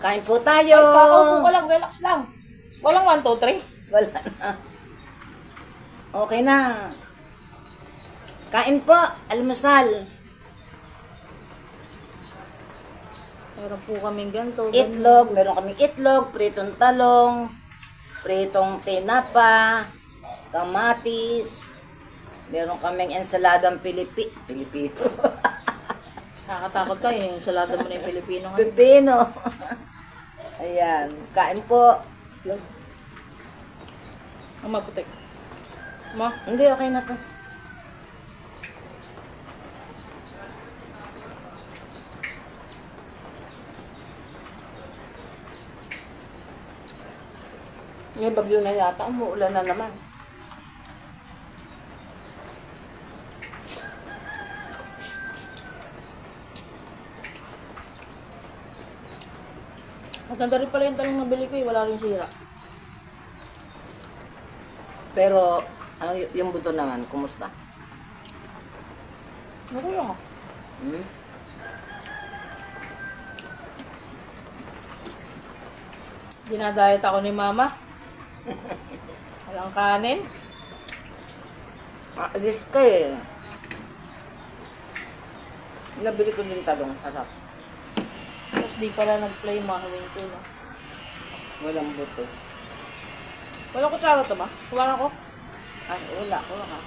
Kain po tayo. Ay, kakaupo ka lang, relax lang. Walang 1, 2, 3. Wala na. Okay na. Kain po, almusal. Meron po kaming ganito. Itlog, meron kaming itlog, pritong talong, pritong tinapa, kamatis. Meron kaming ensaladang Pilipino. Nakakatakot ka eh. Salada mo na yung Pilipino nga. Pipino. Ayan, kain po. Ang maputik. Ma? Hindi, okay na to. May bagyo na yata, umuulan na naman. Maganda rin pala yung talong nabili ko eh. Wala rin sira. Pero, ano yung buto naman, kumusta? Okay lang ah. Hmm? Dinadayet ako ni mama. Walang kanin. Alis ka eh. Nabili ko din talong, sarap. Tapos di pala nag-play mahawin ko na. Walang buto. Walang kutsara to ba? Kuha ko. Ay, wala ko ha.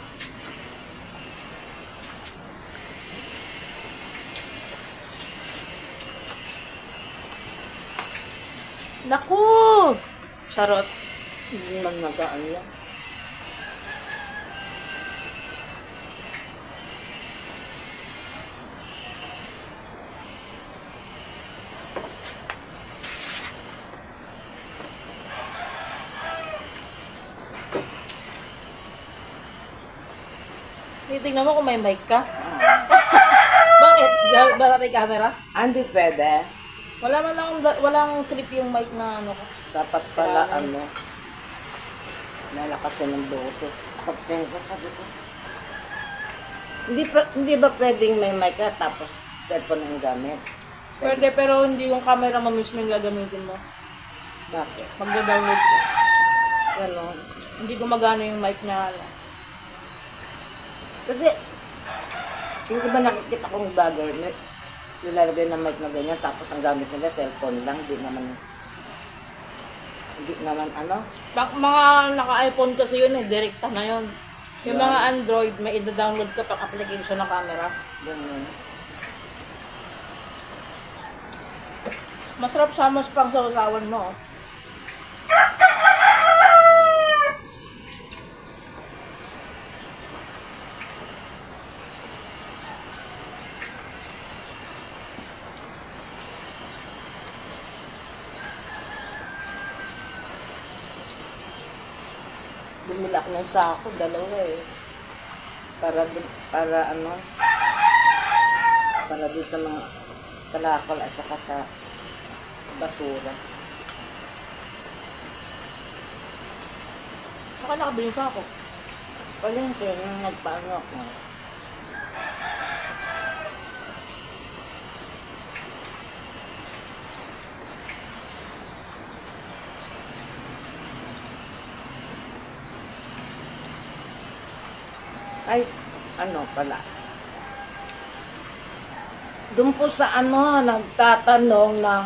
Naku! Charot. Hindi man nagaan yan. Titignan mo kung may mic ka. Bakit? Balat yung camera? Hindi pwede. Wala man lang, walang clip yung mic na ano ko. Dapat pala ano, nalakasin ng boses. Pagtingin ko, sabi ko. Hindi ba pwedeng may mic ka tapos cellphone ang gamit? Pwede, pero hindi yung camera mo mismo yung gagamitin mo. Bakit? Magda-download ko. Ganon. Hindi gumagana yung mic na ano. Kasi, yung iba nakikita kong vlogger, nilalagay ng mic na ganyan, tapos ang gamit nila cellphone lang, hindi naman ano. Mga naka-iPhone kasi yun eh, direkta na yun. Yung mga Android, may ida-download ka pang application ng camera. Ganyan. Masarap sa pang sausawan mo. Oh. Bumili ako ng sako, dalawa eh. Para ano, para doon sa mga kalakal at saka sa basura. Saka nakabili pa ako. Palengke, nung nagpaano ako. Ay, ano pala. Doon po sa ano, nagtatanong ng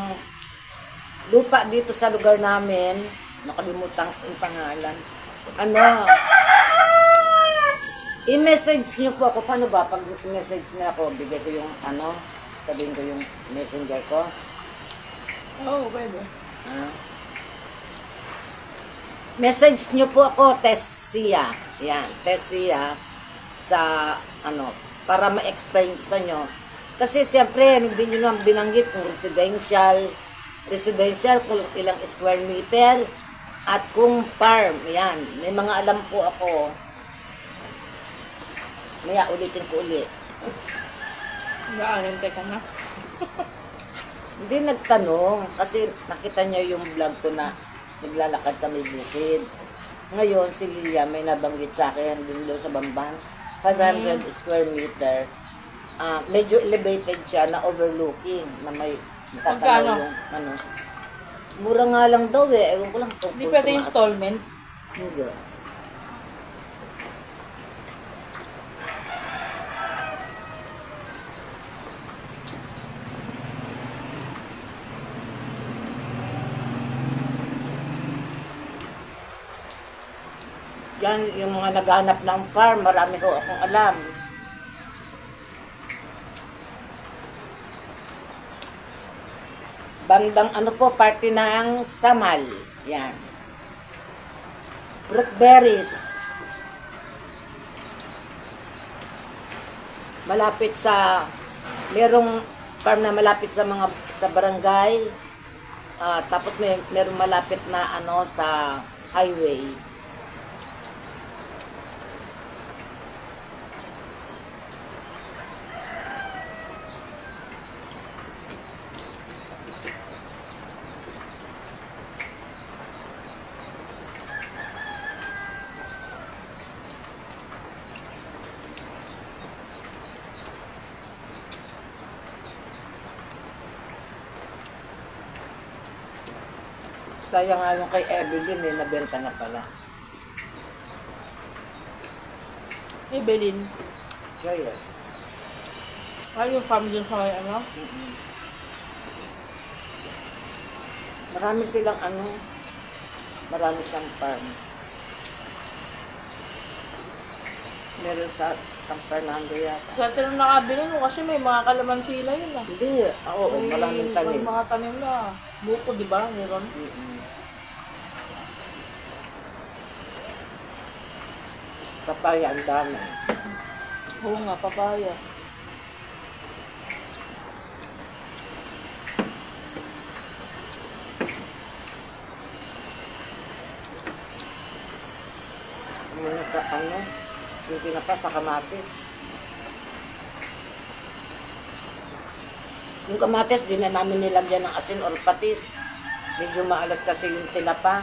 lupa dito sa lugar namin, nakalimutan yung pangalan. Ano, i-message niyo po ako. Paano ba? Pag i-message niyo ako, bigay ko yung ano, sabihin ko yung messenger ko. Oo, pwede. Message niyo po ako, Tessia. Yan, Tessia. Sa ano, para ma-explain sa inyo. Kasi siyempre, hindi nyo naman binanggit kung residential, kung ilang square meter, at kung farm. Yan, may mga alam po ako. Maya, ulitin ko ulit. Gaanin, teka na. Hindi nagtanong, kasi nakita niya yung vlog ko na naglalakad sa may bukid. Ngayon, si Lilia may nabanggit sa akin din doon sa Bamban. 500 square meter. Medyo elevated siya na overlooking na may tatanaw yung ano. Mura nga lang daw eh. Ewan ko lang. Hindi pwede installment. Hindi. Yan, yung mga naghanap ng farm, marami ko akong alam. Bandang ano po, party ng Samal. Yan. Fruitberries. Malapit sa, merong farm na malapit sa mga, sa barangay. Tapos merong malapit na ano sa highway. Sayang nga yung kay Evelyn eh, nabenta na pala. Evelyn. Siya yan. Ay, yung farm dun sa may ano. Marami silang ano, marami siyang farm. Meron sa San Fernando yata. Swerte nung nakabili no kasi may mga kalamansi na yun ah. Hindi, oo, maraming tanim. May mga tanim na. Buko, di ba? Meron. Papaya, ang dami. Oo nga, papaya. Muna sa ano, yung pinapa sa kamatis. Yung kamatis, di na namin nilagyan ng asin or patis. Medyo maalat kasi yung tinapa.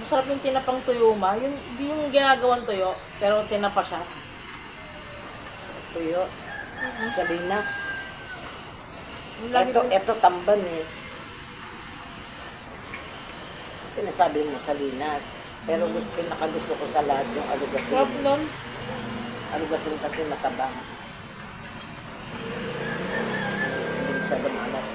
Masarap yung tinapang tuyuma. Yung, hindi yung ginagawang tuyo, pero tinapa siya. Tuyo. Salinas. Yung lagi Ito tamban eh. Sinasabi mo salinas. Pero pinakagusto ko sa lahat yung alugasin. sarap nun. Alugasin kasi matabang. Hindi masyadong alat.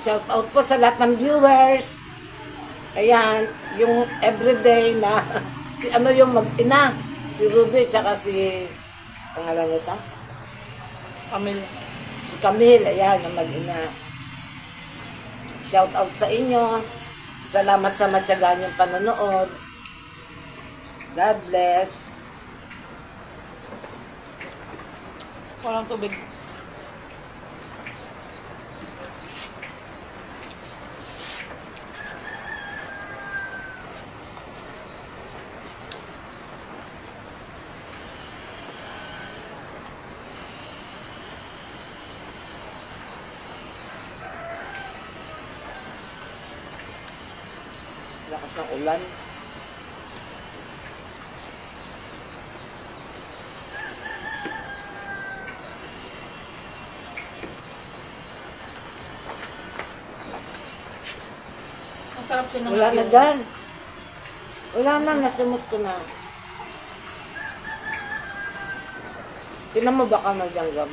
Shout out po sa lahat ng viewers. Ayan, yung everyday na si ano yung mag-ina, si Ruby tsaka si pangalan nito? Camille. Si Camille, ayan, ang mag-ina. Shout out sa inyo. Salamat sa matyaga niyong panonood. God bless. Walang tubig. Lakas ng ulan. Ang sarap din ng Wala na tuyuma. dyan. Wala na, nasimot ko na. Tinan mo baka magjanggam.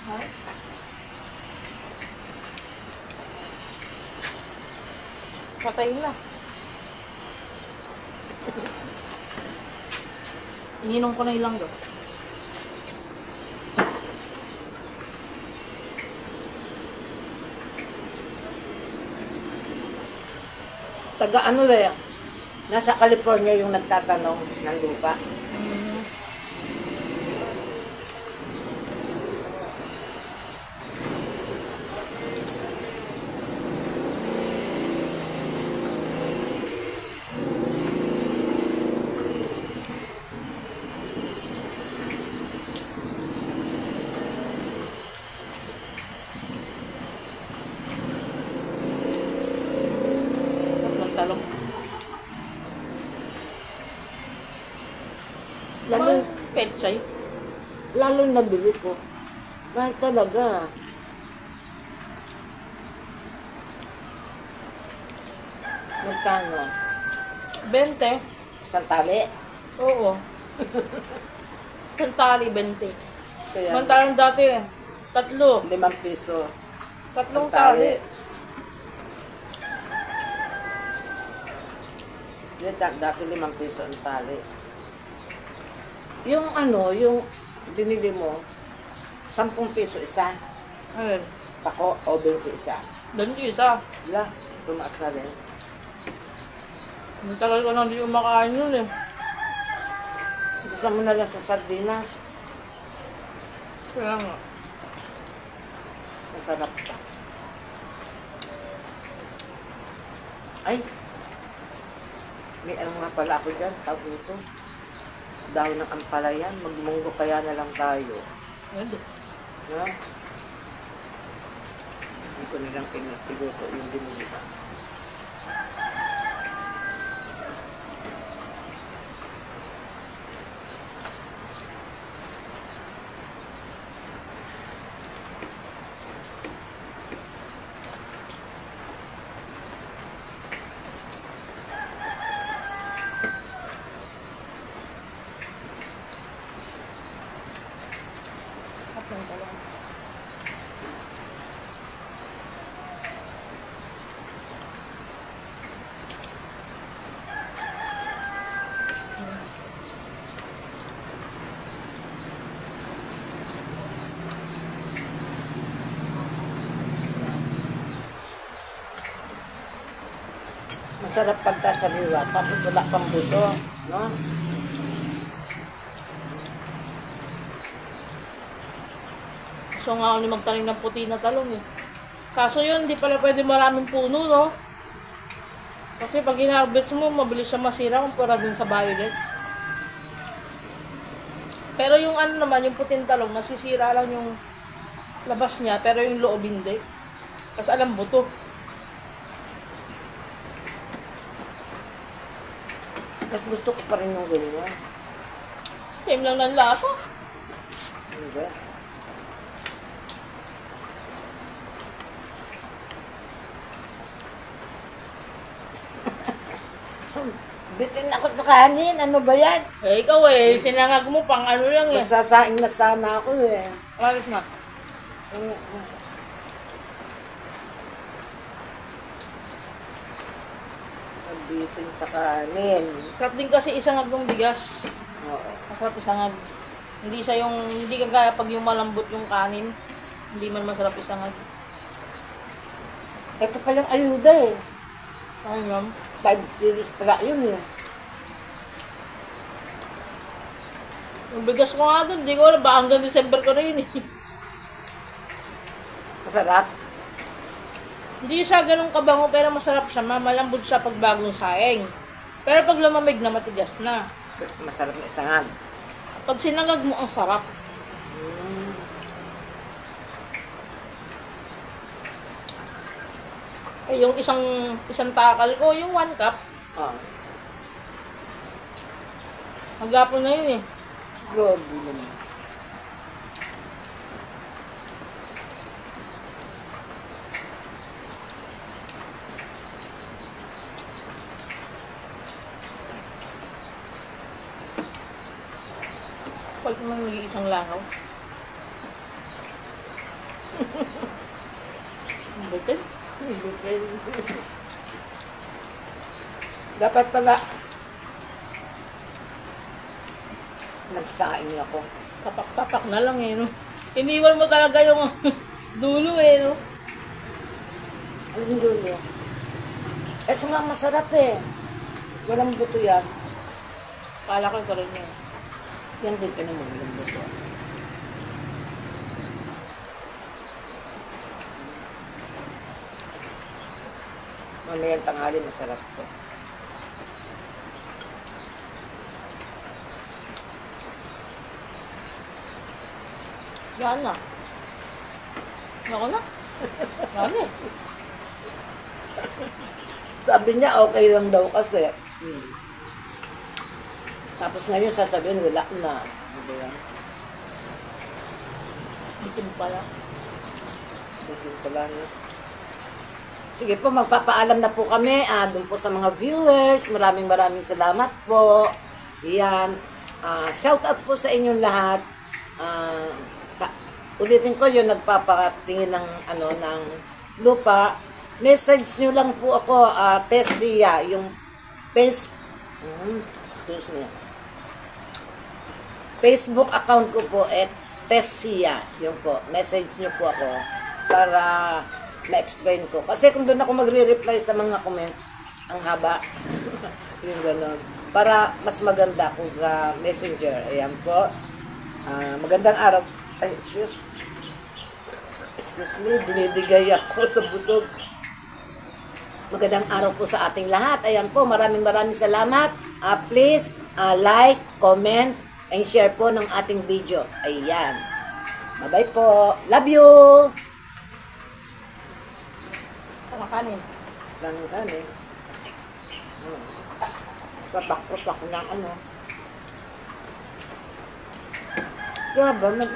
Ha? Patay na. Ininom ko na ilang do. Taga ano eh, nasa California yung nagtatanong ng lupa. pechay. Lalo nabili ko. Mahal talaga. Magkano? 20. Isang tali. Oo. Isang tali, 20. Kaya Mantalang dati, 3. 5 piso. 3 ang tali. Dati 5 piso ang tali. Yung ano, yung binili mo, 10 piso isa. Ayun. Pako o 20 isa. 20 isa. Wala, tumaas na rin. Ang tagal ko nang di umakain yun eh. Gusto mo na lang sa sardinas. Kaya nga. Masarap pa. Ay! May ano nga pala ako dyan, tawag ito. Dahon ng ampalayan, magmunggo kaya na lang tayo. Ano? No? Hindi ko nilang pinagpiluto yung binili ko. Kapag talaga. Masarap pagkasaliwa, tapos wala pang buto. No? Gusto nga ako ni magtanim ng puti na talong eh. Kaso yun, hindi pala pwede maraming puno, no? Kasi pag hinarvest mo, mabilis siya masira kumpara dun sa violet. Pero yung ano naman, yung puting talong, nasisira lang yung labas niya, pero yung loob hindi. Kasi alam buto. Mas gusto ko pa rin yung ganyan. Same lang ng lasa. Hindi. Bitin ako sa kanin. Ano ba yan? Eh, ikaw eh, sinangag mo pang ano lang eh. Magsasaing na sana ako eh. Alis na. Bitin sa kanin. Sarap din kasi isangag ng bigas. Oo. Masarap isangag. Hindi siya yung, hindi kagaya pag yung malambot yung kanin. Hindi man masarap isangag. Ito palang ayuda eh. Ano yun? 5 series pala yun eh. Yung bigas ko nga doon, hindi ko alam, baka hanggang December ko na yun eh. Masarap. Hindi siya ganun kabango pero masarap siya, malambot siya pag bagong saing. Pero pag lumamig na, matigas na. Masarap na isangag. Pag sinangag mo, ang sarap. Eh, yung isang takal ko, yung 1 cup, Oo. maghapon na yun eh. Grabe naman. Pag naman nag-iisang langaw. Bitin. Bitin. Dapat pala nagsaing ako. Papak-papak na lang eh, no? Iniwan mo talaga yung dulo eh, no? Anong dulo? Ito nga masarap eh. Walang buto yan. Kala ko ito rin yun. Yan din ka naman walang buto. Mamayang tanghali masarap to. Yan na. Ako na. Yan eh. Sabi niya okay lang daw kasi. Tapos ngayon sasabihin, wala na. Ano yan? Itim pala. Sige po, magpapaalam na po kami doon po sa mga viewers. Maraming salamat po. Yan. Shout out po sa inyong lahat. Ulitin ko yung nagpapatingin ng ng lupa. Message nyo lang po ako, Tessia, yung excuse me. Facebook account ko po Tessia. Yung po, message nyo po ako para ma-explain ko. Kasi kung doon ako magre-reply sa mga comment, ang haba. Yung gano'n. Para mas maganda kung sa messenger. Ayan po. Magandang araw. Ay, excuse me, dinidigay ako sa busog. Magandang araw po sa ating lahat. Ayan po, maraming salamat. Please, like, comment, and share po ng ating video. Ayan. Bye-bye po. Love you! Kanin. Kanin. Papak na Grabe,